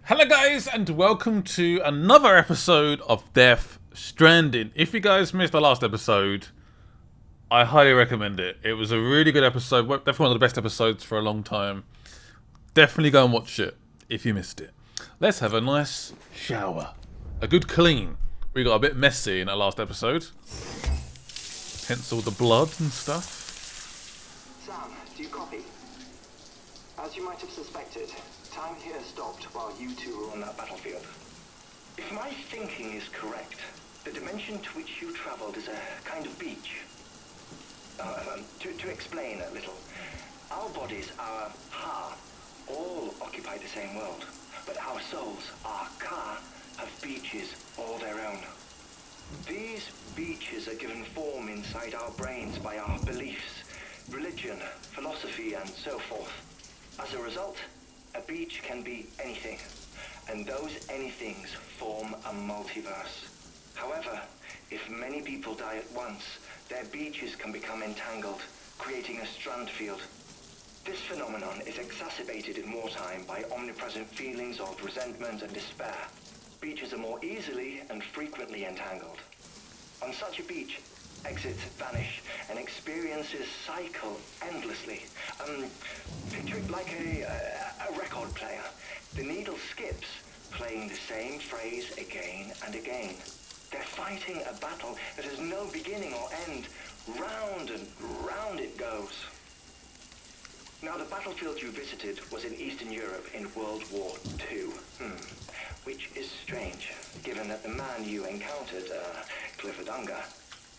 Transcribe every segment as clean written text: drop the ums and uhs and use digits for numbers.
Hello guys and welcome to another episode of Death Stranding. If you guys missed the last episode, I highly recommend it. It was a really good episode, definitely one of the best episodes for a long time. Definitely go and watch it if you missed it. Let's have a nice shower. A good clean. We got a bit messy in our last episode. Hence all the blood and stuff. Sam, do you copy? As you might have suspected, time here stopped while you two were on that battlefield. If my thinking is correct, the dimension to which you traveled is a kind of beach. To explain a little, our bodies, our ha, all occupy the same world, but our souls, our ka, have beaches all their own. These beaches are given form inside our brains by our beliefs, religion, philosophy, and so forth. As a result, a beach can be anything, and those anythings form a multiverse. However, if many people die at once, their beaches can become entangled, creating a strand field. This phenomenon is exacerbated in wartime by omnipresent feelings of resentment and despair. Beaches are more easily and frequently entangled. On such a beach, exits vanish and experiences cycle endlessly. Picture it like a record player. The needle skips, playing the same phrase again and again. They're fighting a battle that has no beginning or end. Round and round it goes. Now, the battlefield you visited was in Eastern Europe in World War II. Which is strange, given that the man you encountered, Clifford Unger,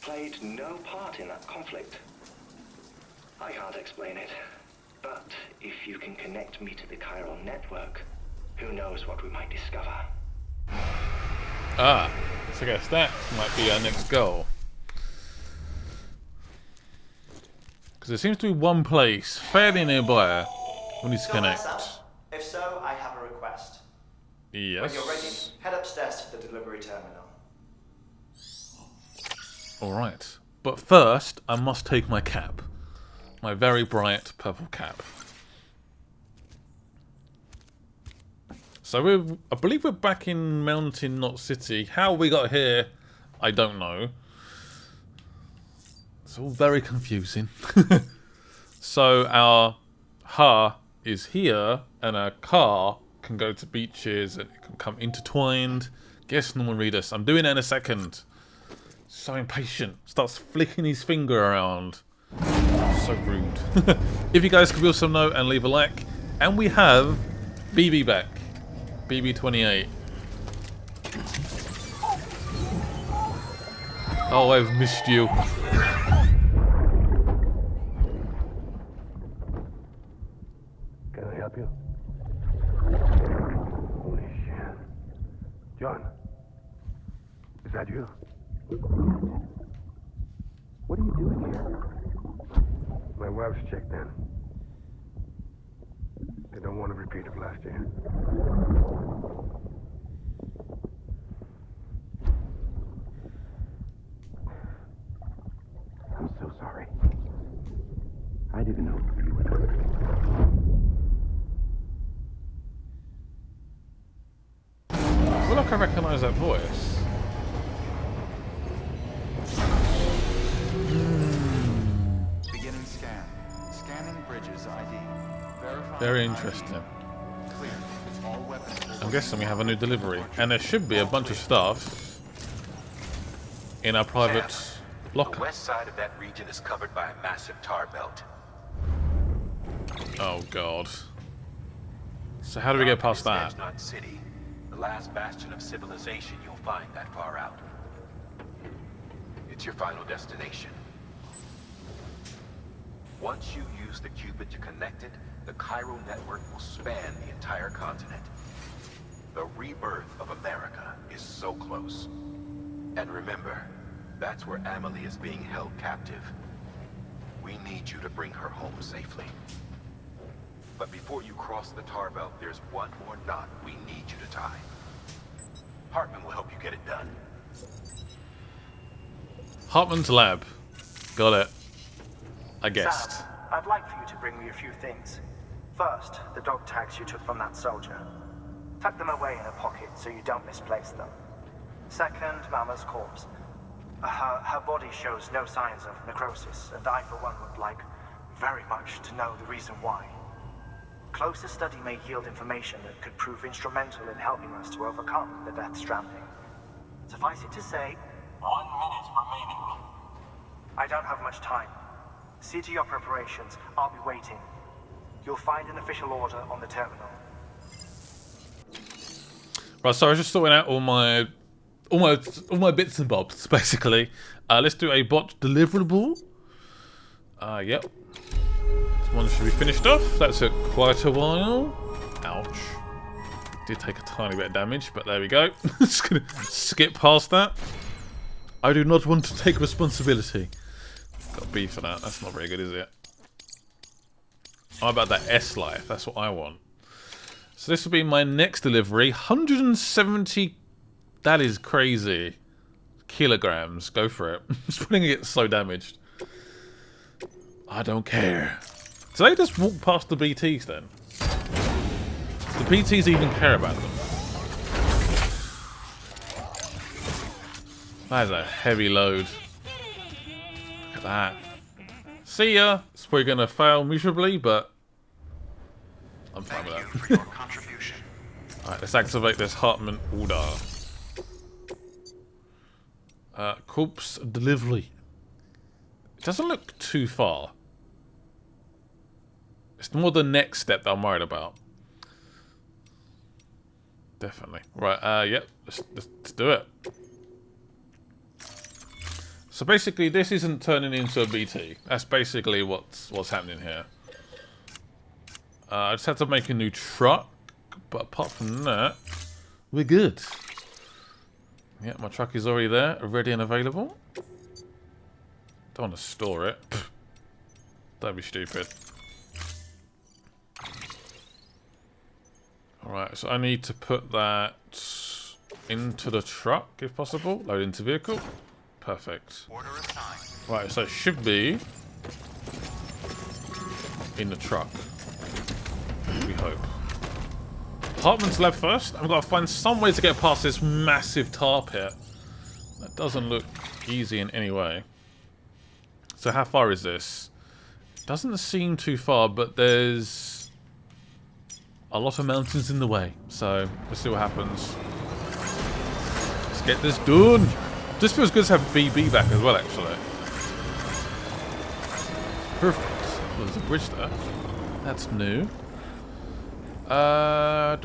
played no part in that conflict. I can't explain it, but if you can connect me to the chiral network, who knows what we might discover. So I guess that might be our next goal. Because there seems to be one place fairly nearby we need to connect. If so, I have a request. Yes. When you're ready, head upstairs to the delivery terminal. Alright. But first, I must take my cap. My very bright purple cap. So I believe we're back in Mountain Knot City. How we got here, I don't know. It's all very confusing. So our ha is here, and our car can go to beaches, and it can come intertwined. Guess no one read us. I'm doing it in a second. So impatient. Starts flicking his finger around. So rude. If you guys could also know and leave a like. And we have BB back. BB28. Oh, I've missed you. Can I help you? Holy shit. John, is that you? What are you doing here? My wife's checked in. They don't want to repeat of last year. I'm so sorry. I didn't know who you were. I feel like I recognise that voice. Beginning scan. Scanning bridges ID. Verifying Very ID. interesting. Clear. All weapons will I'm guessing we have a new delivery. And there should be a bunch of stuff in our private The locker. west side of that region is covered by a massive tar belt. Oh god. So how do we get past that? Not City, the last bastion of civilization you'll find that far out. It's your final destination. Once you use the Cupid to connect it, the chiral network will span the entire continent. The rebirth of America is so close. And remember, that's where Amelie is being held captive. We need you to bring her home safely. But before you cross the tar belt, there's one more knot we need you to tie. Hartman will help you get it done. Hartman's lab. Got it. I guessed. Sam, I'd like for you to bring me a few things. First, the dog tags you took from that soldier. Tuck them away in a pocket so you don't misplace them. Second, Mama's corpse. Her body shows no signs of necrosis, and I, for one, would like very much to know the reason why. Closer study may yield information that could prove instrumental in helping us to overcome the Death Stranding. Suffice it to say, 1 minute remaining. I don't have much time. See to your preparations. I'll be waiting. You'll find an official order on the terminal. Right, so I was just sorting out all my bits and bobs, basically. Let's do a bot deliverable. Yep. This one should be finished off. That took quite a while. Ouch. Did take a tiny bit of damage, but there we go. Just gonna skip past that. I do not want to take responsibility. Got B for that. That's not very good, is it? How about that S life? That's what I want. So this will be my next delivery. 170. That is crazy. Kilograms. Go for it. Just putting it so damaged. I don't care. Do they just walk past the BTs then? Do the BTs even care about them? That is a heavy load. Look at that. See ya. It's probably going to fail miserably, but I'm fine with that. Thank you for your contribution. Alright, let's activate this HEARTMAN order. Corpse delivery. It doesn't look too far. It's more the next step that I'm worried about. Definitely. Right, yep, let's do it. So basically this isn't turning into a BT. That's basically what's happening here. I just had to make a new truck, but apart from that, we're good. Yeah, my truck is already there, ready and available. Don't want to store it. Don't be stupid. Alright, so I need to put that into the truck, if possible. Load into vehicle. Perfect. Order assigned. Right, so it should be in the truck. We hope. Hartman's lab first. I've got to find some way to get past this massive tar pit. That doesn't look easy in any way. So how far is this? Doesn't seem too far, but there's a lot of mountains in the way. So let's see what happens. Let's get this done. This feels good to have BB back as well, actually. Perfect. Well, there's a bridge there. That's new. Ah.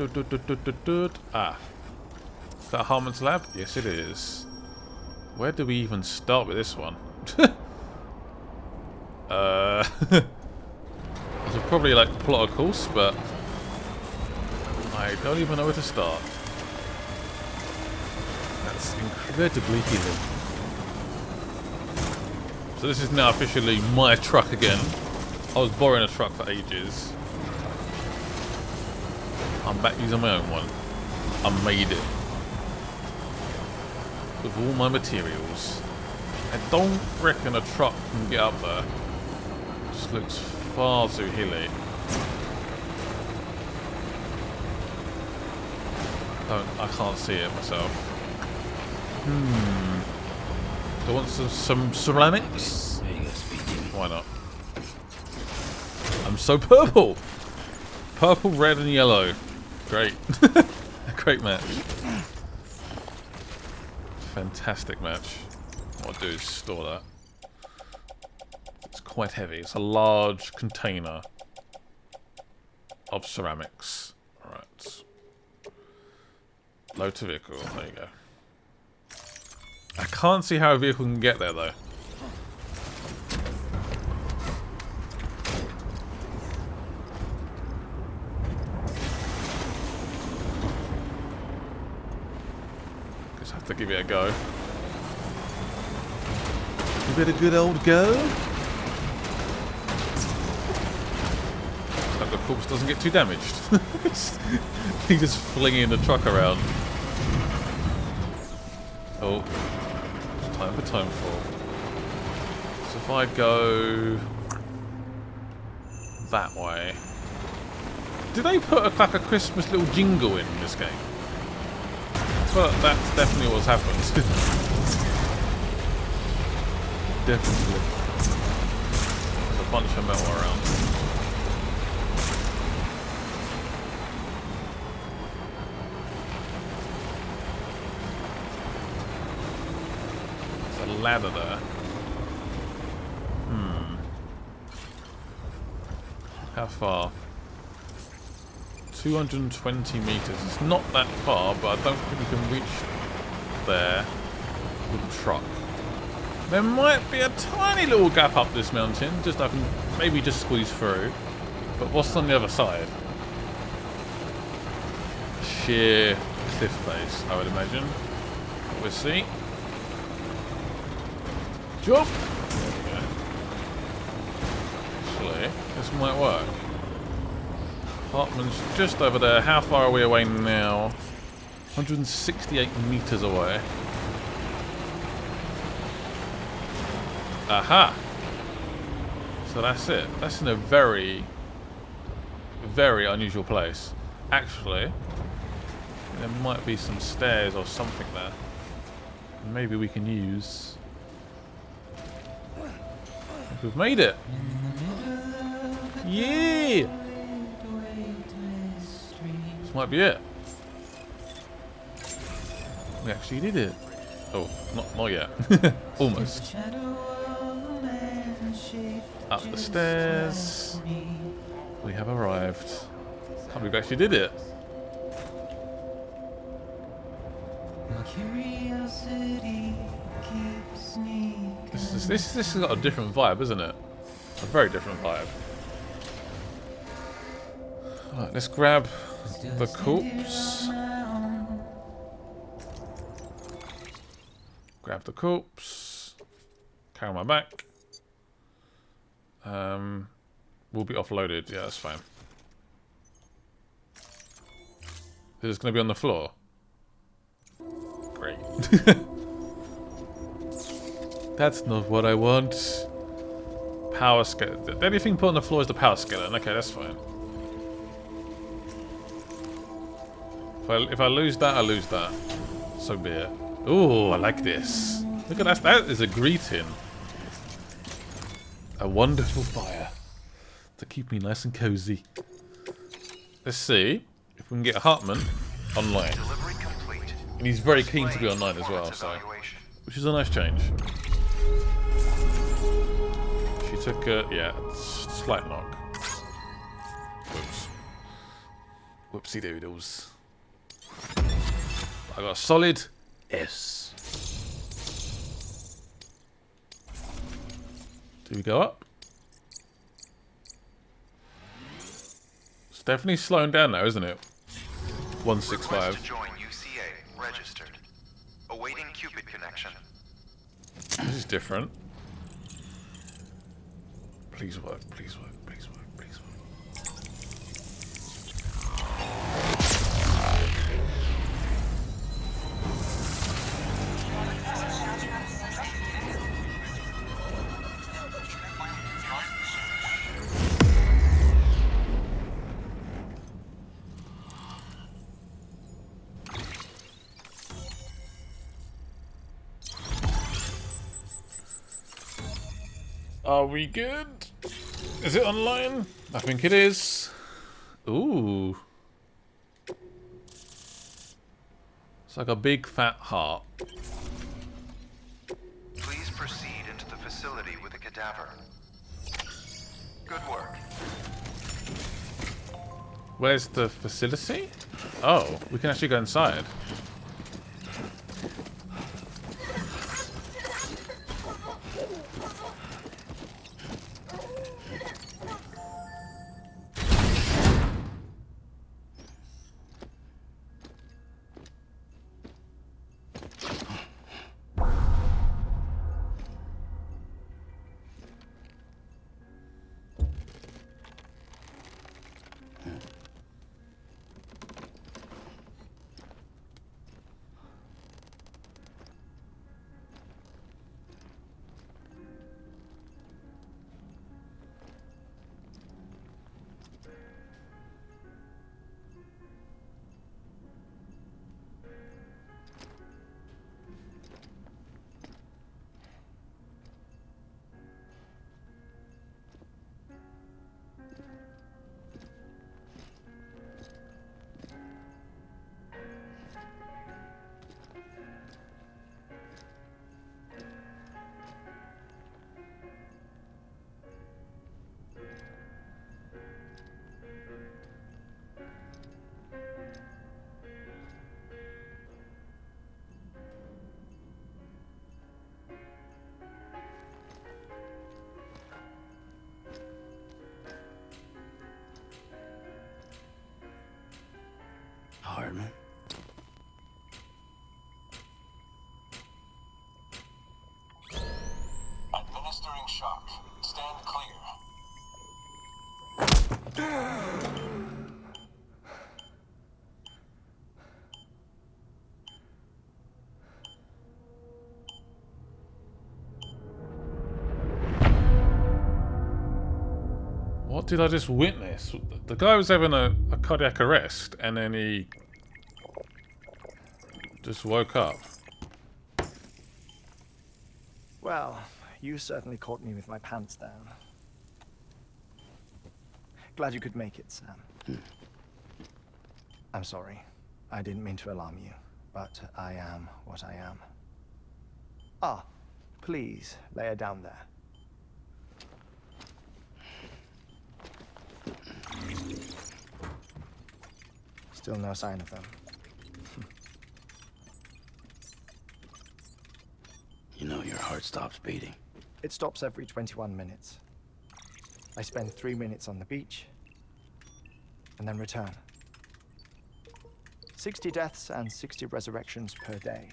Is that Hartman's lab? Yes, it is. Where do we even start with this one? I should probably like plot a course, but I don't even know where to start. That's incredibly healing. So this is now officially my truck again. I was borrowing a truck for ages. I'm back using my own one. I made it. With all my materials. I don't reckon a truck can get up there. It just looks far too hilly. I can't see it myself. Do I want some ceramics? Why not? I'm so purple! Purple, red and yellow. Great. Great match. Fantastic match. What I'll do is store that. It's quite heavy. It's a large container of ceramics. Alright. Load to vehicle. There you go. I can't see how a vehicle can get there though. Just have to give it a go. Give it a good old go. Hope the corpse doesn't get too damaged. He just flinging the truck around. Oh. Time for timefall. So if I go that way, Did they put like a Christmas little jingle in this game? But that's definitely what's happened. Definitely. There's a bunch of metal around. There's a ladder there. How far? 220 meters. It's not that far, but I don't think we can reach there with a truck. There might be a tiny little gap up this mountain. Just I can maybe just squeeze through. But what's on the other side? Sheer cliff face, I would imagine. We'll see. Jump! There we go. Actually, this might work. Hartman's just over there. How far are we away now? 168 meters away. Aha! So that's it. That's in a very, very unusual place. Actually, there might be some stairs or something there. Maybe we can use... We've made it! Yeah! This might be it. We actually did it. Oh, not yet. Almost. Up the stairs. We have arrived. Can't believe we actually did it. This has got a different vibe, isn't it? A very different vibe. Alright, let's grab the corpse. Grab the corpse. Carry my back. Will be offloaded. Yeah, that's fine. Is it going to be on the floor? Great. That's not what I want. Power skeleton. The only thing put on the floor is the power skeleton. Okay, that's fine. If I lose that, I lose that. So be it. Ooh, I like this. Look at that. That is a greeting. A wonderful fire to keep me nice and cozy. Let's see if we can get Hartman online. And he's very keen to be online as well, so which is a nice change. She took a slight knock. Whoops. Whoopsie doodles. I got a solid S. Do we go up? It's definitely slowing down now, isn't it? 165. Request to join UCA. Registered. Awaiting Cupid connection. This is different. Please work, please work, please work, please work. Are we good? Is it online? I think it is. Ooh. It's like a big fat heart. Please proceed into the facility with a cadaver. Good work. Where's the facility? Oh, we can actually go inside. What did I just witness? The guy was having a cardiac arrest and then he just woke up. Well, you certainly caught me with my pants down. Glad you could make it, Sam. I'm sorry. I didn't mean to alarm you, but I am what I am. Ah, please, lay her down there. Still no sign of them. You know your heart stops beating. It stops every 21 minutes. I spend 3 minutes on the beach, and then return. 60 deaths and 60 resurrections per day.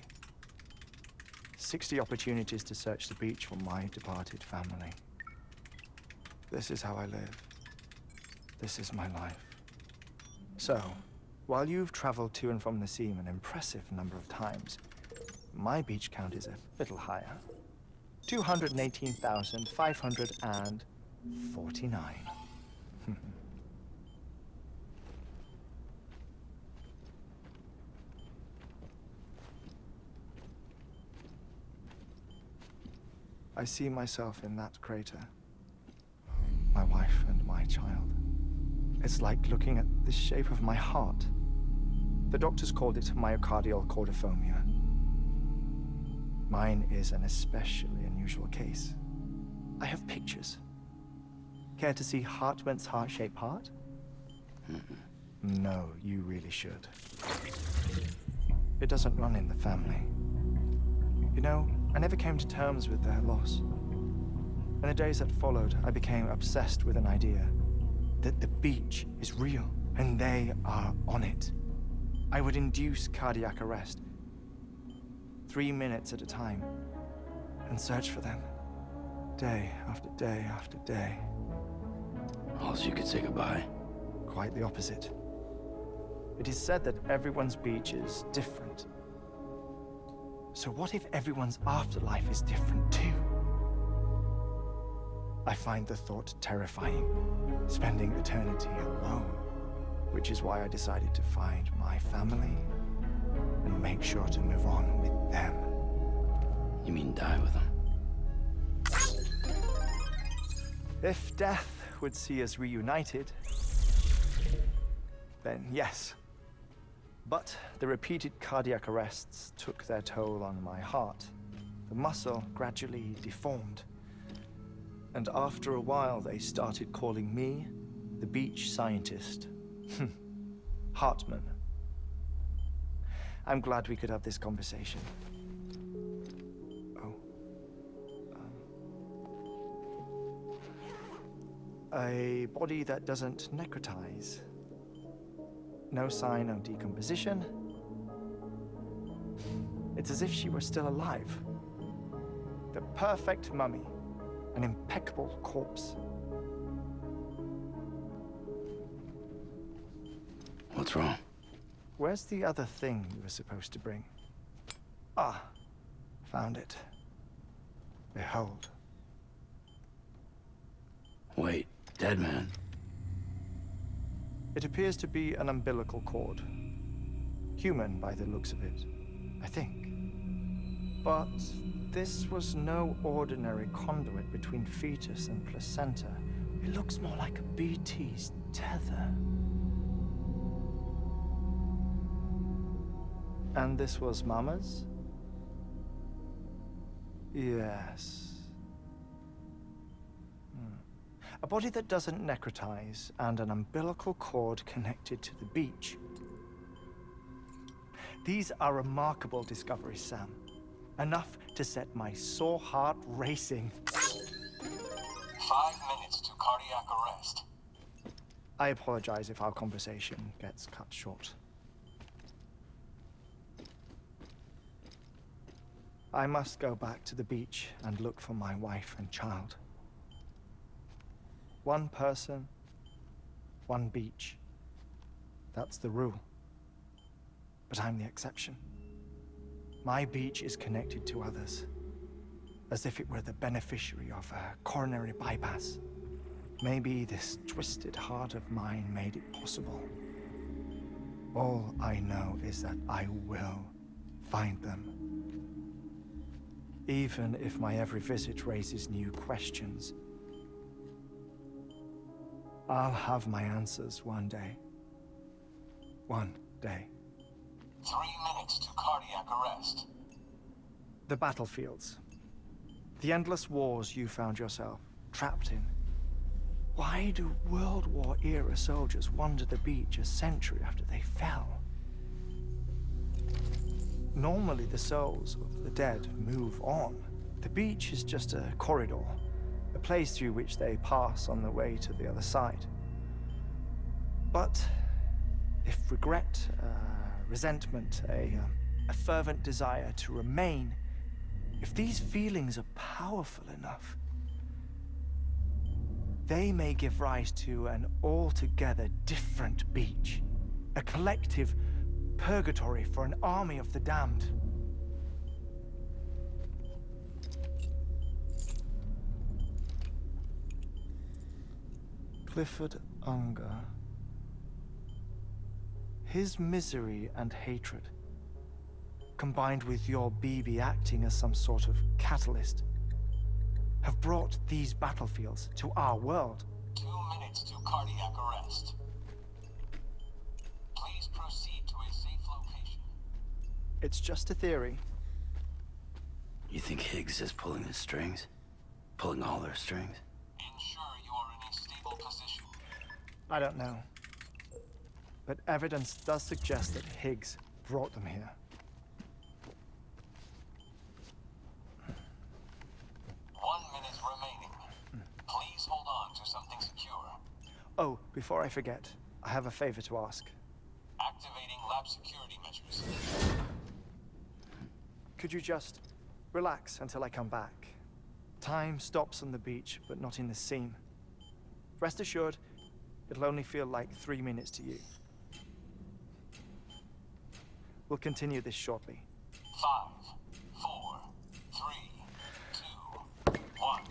60 opportunities to search the beach for my departed family. This is how I live. This is my life. So, while you've traveled to and from the sea an impressive number of times, my beach count is a little higher. 218,549. I see myself in that crater. My wife and my child. It's like looking at the shape of my heart. The doctors called it myocardial cordiformia. Mine is an especially unusual case. I have pictures. Care to see Hartman's heart-shaped heart? No, you really should. It doesn't run in the family. You know, I never came to terms with their loss. In the days that followed, I became obsessed with an idea that the beach is real and they are on it. I would induce cardiac arrest, 3 minutes at a time, and search for them, day after day after day. All you could say goodbye. Quite the opposite. It is said that everyone's beach is different. So what if everyone's afterlife is different too? I find the thought terrifying, spending eternity alone, which is why I decided to find my family and make sure to move on with them. You mean die with them? If death would see us reunited, then yes. But the repeated cardiac arrests took their toll on my heart. The muscle gradually deformed. And after a while, they started calling me the beach scientist. HEARTMAN. I'm glad we could have this conversation. Oh. A body that doesn't necrotize. No sign of decomposition. It's as if she were still alive. The perfect mummy. An impeccable corpse. What's wrong? Where's the other thing you were supposed to bring? Ah, found it. Behold. Wait, dead man. It appears to be an umbilical cord. Human by the looks of it, I think. But this was no ordinary conduit between fetus and placenta. It looks more like a BT's tether. And this was Mama's? Yes. A body that doesn't necrotize and an umbilical cord connected to the beach. These are remarkable discoveries, Sam. Enough to set my sore heart racing. 5 minutes to cardiac arrest. I apologize if our conversation gets cut short. I must go back to the beach and look for my wife and child. One person, one beach. That's the rule. But I'm the exception. My beach is connected to others, as if it were the beneficiary of a coronary bypass. Maybe this twisted heart of mine made it possible. All I know is that I will find them. Even if my every visit raises new questions, I'll have my answers one day. One day. 3 minutes to cardiac arrest. The battlefields. The endless wars you found yourself trapped in. Why do World War era soldiers wander the beach a century after they fell? Normally the souls of the dead move on. The beach is just a corridor, a place through which they pass on the way to the other side. But if regret, resentment, a fervent desire to remain, if these feelings are powerful enough, they may give rise to an altogether different beach, a collective purgatory for an army of the damned. Clifford Unger. His misery and hatred, combined with your BB acting as some sort of catalyst, have brought these battlefields to our world. 2 minutes to cardiac arrest. Please proceed to a safe location. It's just a theory. You think Higgs is pulling the strings? Pulling all their strings? Ensure you are in a stable position. I don't know. But evidence does suggest that Higgs brought them here. 1 minute remaining. Please hold on to something secure. Oh, before I forget, I have a favor to ask. Activating lab security measures. Could you just relax until I come back? Time stops on the beach, but not in the scene. Rest assured, it'll only feel like 3 minutes to you. We'll continue this shortly. 5, 4, 3, 2, 1.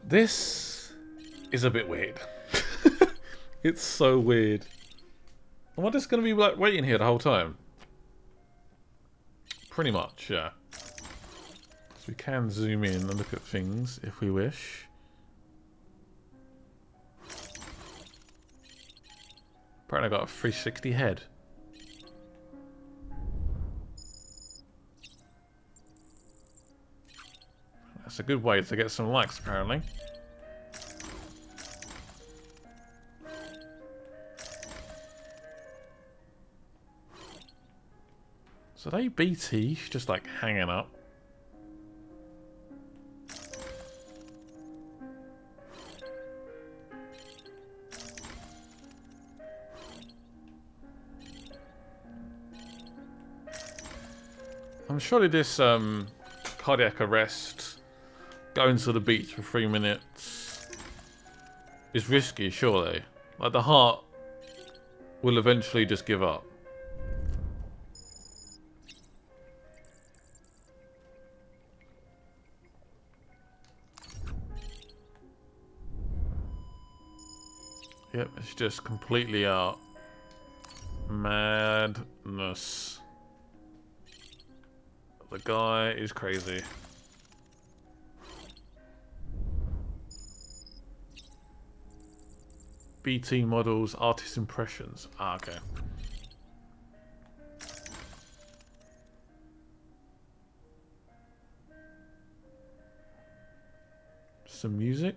This is a bit weird. It's so weird. Am I just going to be like waiting here the whole time? Pretty much, yeah. So we can zoom in and look at things if we wish. Apparently I got a 360 head. That's a good way to get some likes, apparently. So they BT just like hanging up. I'm surely this cardiac arrest, going to the beach for 3 minutes, is risky, surely. Like the heart will eventually just give up. Yep, it's just completely out. Madness. The guy is crazy. BT models, artist impressions. Ah, okay. Some music.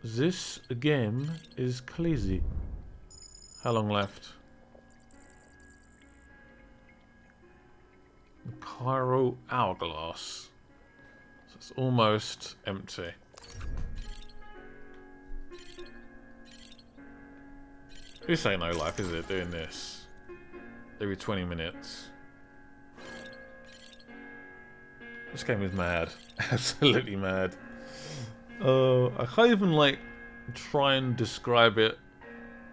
This game is crazy. How long left? Chiral hourglass. So it's almost empty. This ain't no life, is it, doing this? Every 20 minutes. This game is mad. Absolutely mad. I can't even, like, try and describe it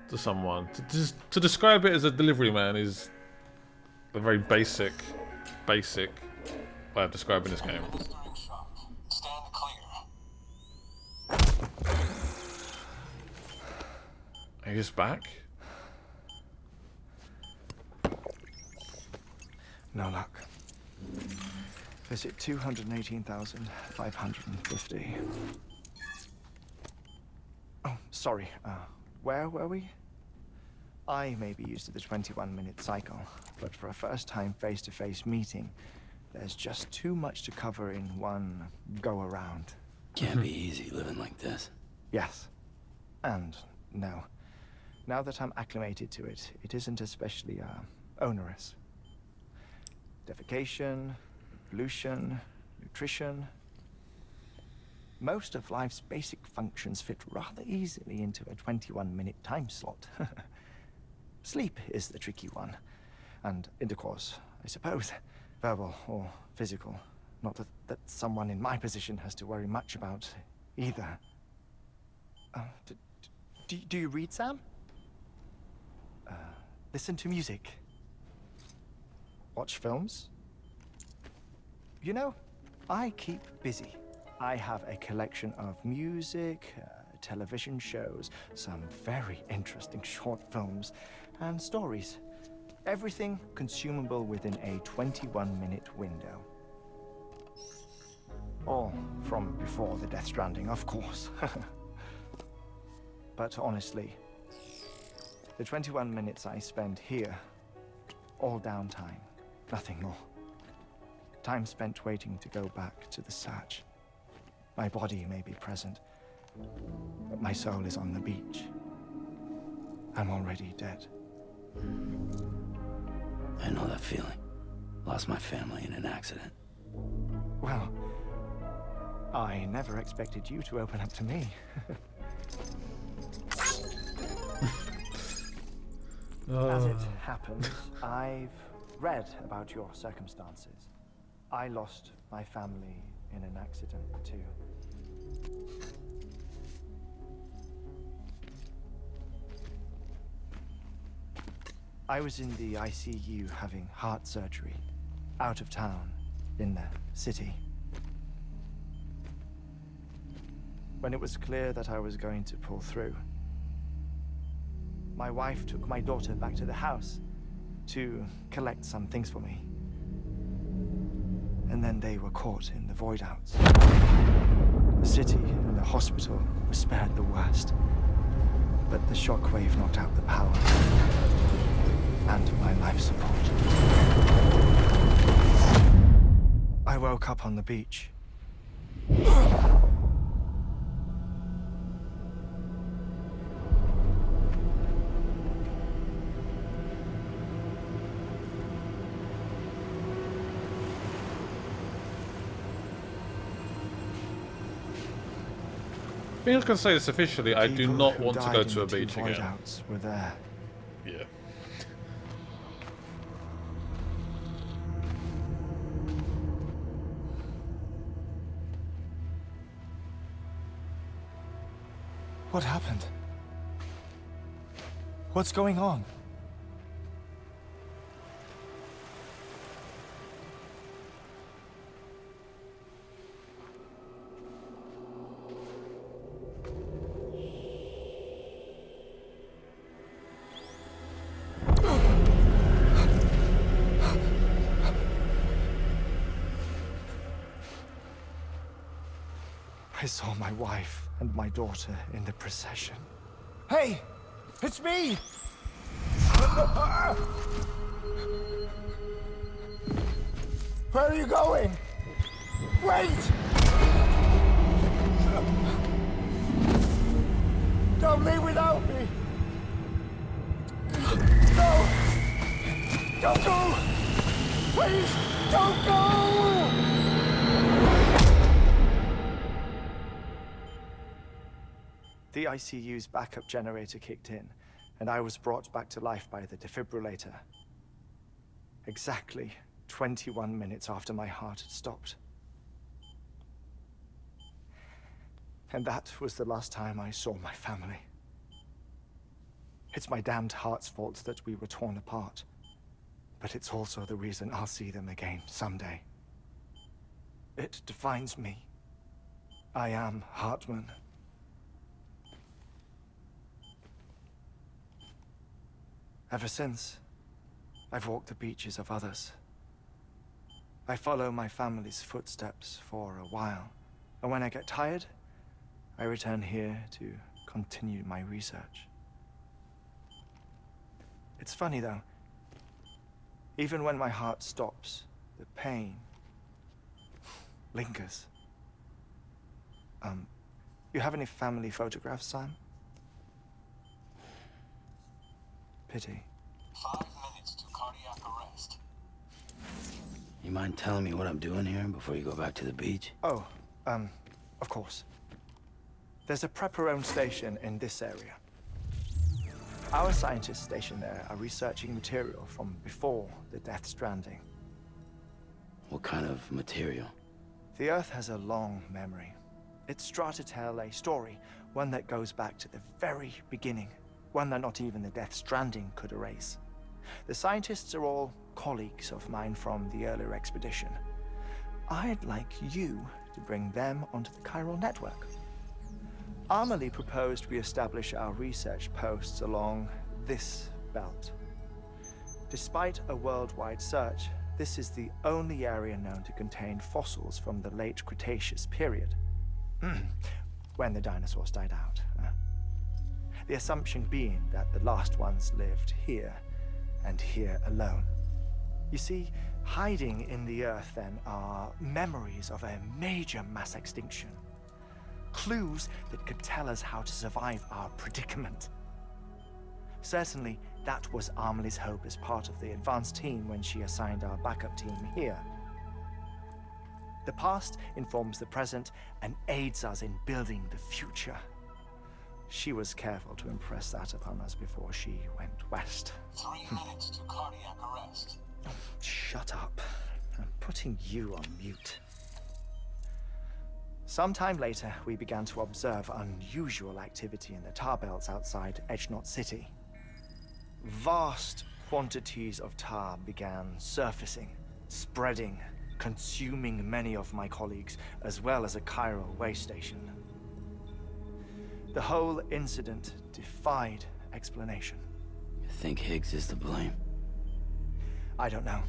to someone. To describe it as a delivery man is a very basic way of describing this game. Stand clear. Are you just back? No luck. Visit 218,550. Oh, sorry. Where were we? I may be used to the 21-minute cycle, but for a first-time face-to-face meeting, there's just too much to cover in one go-around. Can't be easy living like this. Yes. And no. Now that I'm acclimated to it, it isn't especially onerous. Defecation, pollution, nutrition. Most of life's basic functions fit rather easily into a 21-minute time slot. Sleep is the tricky one. And intercourse, I suppose. Verbal or physical. Not that someone in my position has to worry much about either. Do you read, Sam? Listen to music. Watch films? You know, I keep busy. I have a collection of music, television shows, some very interesting short films, and stories. Everything consumable within a 21-minute window. All from before the Death Stranding, of course. But honestly, the 21 minutes I spend here, all downtime, nothing more. Time spent waiting to go back to the search. My body may be present, but my soul is on the beach. I'm already dead. I know that feeling. Lost my family in an accident. Well, I never expected you to open up to me. As it happens, I've read about your circumstances. I lost my family in an accident, too. I was in the ICU having heart surgery, out of town, in the city. When it was clear that I was going to pull through, my wife took my daughter back to the house to collect some things for me. And then they were caught in the void outs. The city and the hospital were spared the worst, but the shockwave knocked out the power and my life support. I woke up on the beach. I think I can say this officially, I do not want to go to a beach again. Were there. Yeah. What happened? What's going on? I saw my wife and my daughter in the procession. Hey! It's me! Where are you going? Wait! Don't leave without me! No! Don't go! Please, don't! The ICU's backup generator kicked in, and I was brought back to life by the defibrillator. Exactly 21 minutes after my heart had stopped. And that was the last time I saw my family. It's my damned heart's fault that we were torn apart. But it's also the reason I'll see them again someday. It defines me. I am Hartman. Ever since, I've walked the beaches of others. I follow my family's footsteps for a while, and when I get tired, I return here to continue my research. It's funny though, even when my heart stops, the pain lingers. You have any family photographs, Sam? Pity. 5 minutes to cardiac arrest. You mind telling me what I'm doing here before you go back to the beach? Oh, of course. There's a prepper-owned station in this area. Our scientists stationed there are researching material from before the Death Stranding. What kind of material? The Earth has a long memory. It's trying to tell a story, one that goes back to the very beginning, one that not even the Death Stranding could erase. The scientists are all colleagues of mine from the earlier expedition. I'd like you to bring them onto the chiral network. Amelie proposed we establish our research posts along this belt. Despite a worldwide search, this is the only area known to contain fossils from the late Cretaceous period, when the dinosaurs died out. The assumption being that the last ones lived here, and here alone. You see, hiding in the Earth then are memories of a major mass extinction. Clues that could tell us how to survive our predicament. Certainly, that was Amelie's hope as part of the advanced team when she assigned our backup team here. The past informs the present and aids us in building the future. She was careful to impress that upon us before she went west. 3 minutes to cardiac arrest. Oh, shut up. I'm putting you on mute. Sometime later, we began to observe unusual activity in the tar belts outside Edgenot City. Vast quantities of tar began surfacing, spreading, consuming many of my colleagues, as well as a chiral waste station. The whole incident defied explanation. You think Higgs is to blame? I don't know,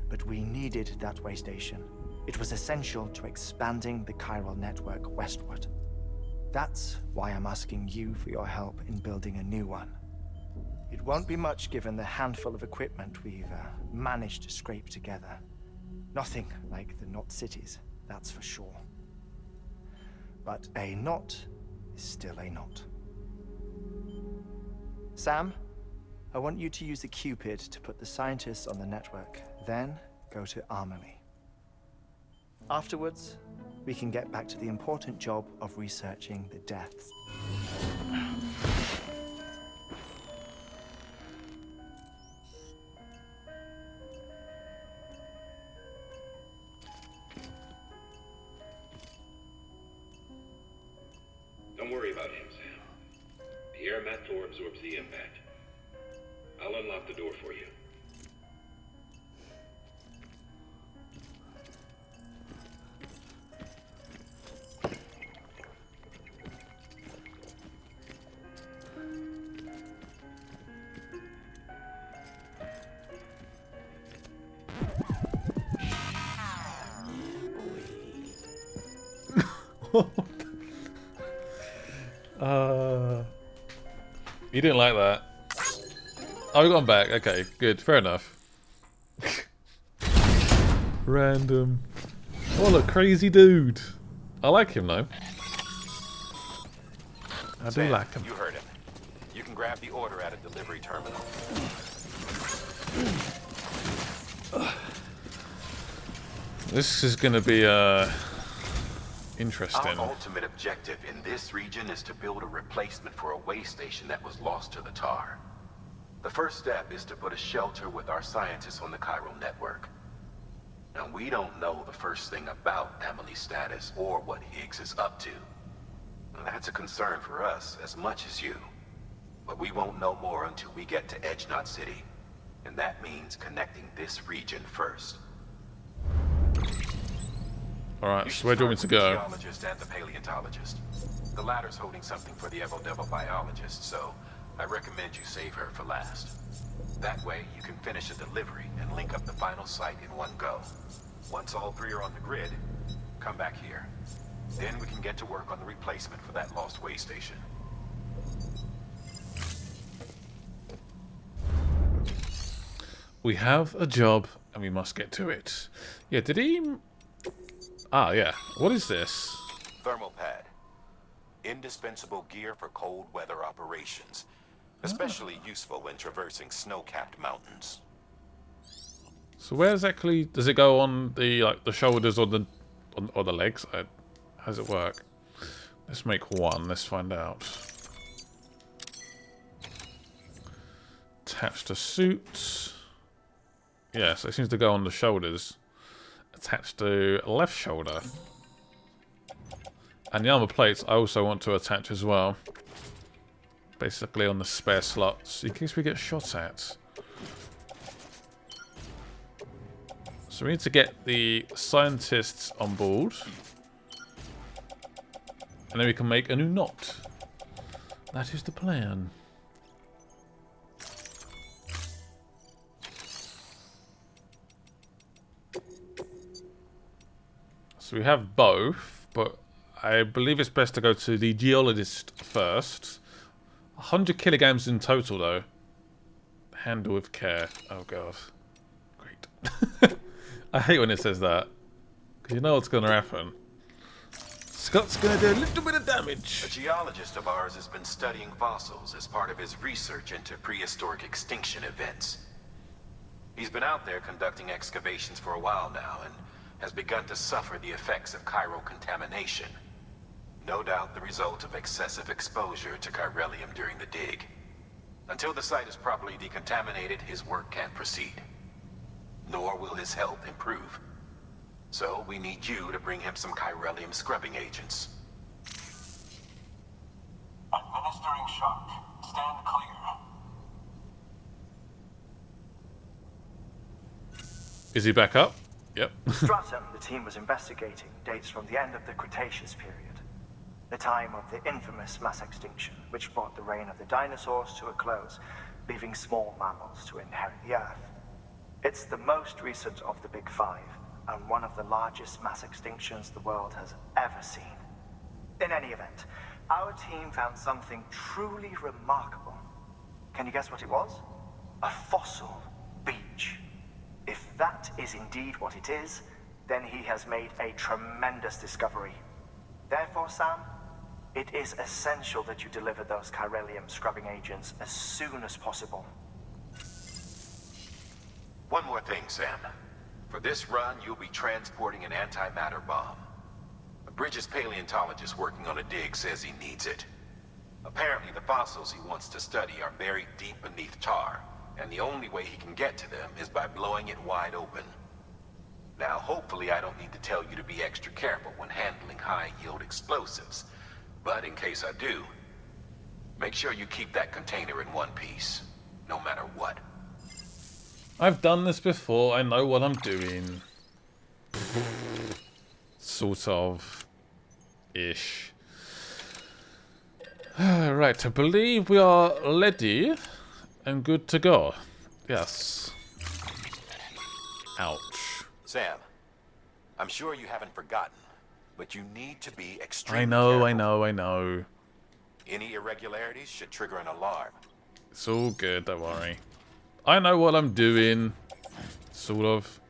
but we needed that way station. It was essential to expanding the chiral network westward. That's why I'm asking you for your help in building a new one. It won't be much given the handful of equipment we've managed to scrape together. Nothing like the knot cities, that's for sure. But a knot is still a knot. Sam, I want you to use the Cupid to put the scientists on the network, then go to Amelie. Afterwards, we can get back to the important job of researching the deaths. Don't worry about him, Sam. The air mat floor absorbs the impact. I'll unlock the door for you. You didn't like that. Oh, we got him back. Okay, good. Fair enough. Random. What a crazy dude. I like him though. I do Sam, like him. You heard him. You can grab the order at a delivery terminal. This is going to be interesting. Our ultimate objective in this region is to build a replacement for a way station that was lost to the tar. The first step is to put a shelter with our scientists on the chiral network. Now, we don't know the first thing about Emily's status or what Higgs is up to. And that's a concern for us as much as you. But we won't know more until we get to Edge Knot City. And that means connecting this region first. Alright, so where do you want me to go? The geologist and the paleontologist. The latter's holding something for the Evo biologist, so I recommend you save her for last. That way, you can finish a delivery and link up the final site in one go. Once all three are on the grid, come back here. Then we can get to work on the replacement for that lost way station. We have a job, and we must get to it. Yeah, did he... Ah, yeah. What is this? Thermal pad. Indispensable gear for cold weather operations. Especially useful when traversing snow-capped mountains. So where exactly does it go on the the shoulders or the legs? How does it work? Let's make one. Let's find out. Attach to suit. Yeah, so it seems to go on the shoulders. Attached to left shoulder. And the armor plates I also want to attach as well. Basically on the spare slots, in case we get shot at. So we need to get the scientists on board. And then we can make a new knot. That is the plan. So we have both, but I believe it's best to go to the geologist first. 100 kilograms in total, though. Handle with care. Oh, God. Great. I hate when it says that. Because you know what's going to happen. Scott's going to do a little bit of damage. A geologist of ours has been studying fossils as part of his research into prehistoric extinction events. He's been out there conducting excavations for a while now and has begun to suffer the effects of chiral contamination. No doubt the result of excessive exposure to chiralium during the dig. Until the site is properly decontaminated, his work can't proceed. Nor will his health improve. So we need you to bring him some chiralium scrubbing agents. Administering shock. Stand clear. Is he back up? Yep. The stratum the team was investigating dates from the end of the Cretaceous period. The time of the infamous mass extinction, which brought the reign of the dinosaurs to a close, leaving small mammals to inherit the Earth. It's the most recent of the Big Five, and one of the largest mass extinctions the world has ever seen. In any event, our team found something truly remarkable. Can you guess what it was? A fossil beach. If that is indeed what it is, then he has made a tremendous discovery. Therefore, Sam, it is essential that you deliver those chiralium scrubbing agents as soon as possible. One more thing, Sam. For this run, you'll be transporting an antimatter bomb. A Bridges paleontologist working on a dig says he needs it. Apparently, the fossils he wants to study are buried deep beneath tar, and the only way he can get to them is by blowing it wide open. Now, hopefully I don't need to tell you to be extra careful when handling high-yield explosives. But in case I do, make sure you keep that container in one piece, no matter what. I've done this before. I know what I'm doing. Sort of. Ish. Right, I believe we are ready and good to go. Yes. Ouch. Sam, I'm sure you haven't forgotten, but you need to be extremely I know. careful. Any irregularities should trigger an alarm. It's all good, don't worry. I know what I'm doing. Sort of.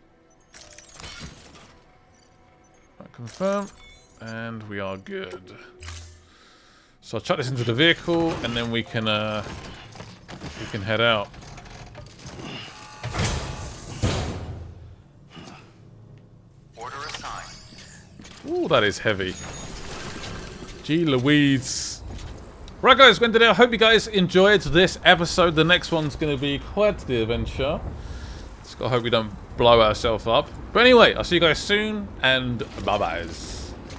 Right, confirm. And we are good. So I'll chuck this into the vehicle and then we can head out. Order Ooh, that is heavy. Gee Louise. Right guys, I hope you guys enjoyed this episode. The next one's going to be quite the adventure. Just got to hope we don't blow ourselves up. But anyway, I'll see you guys soon, and bye-byes.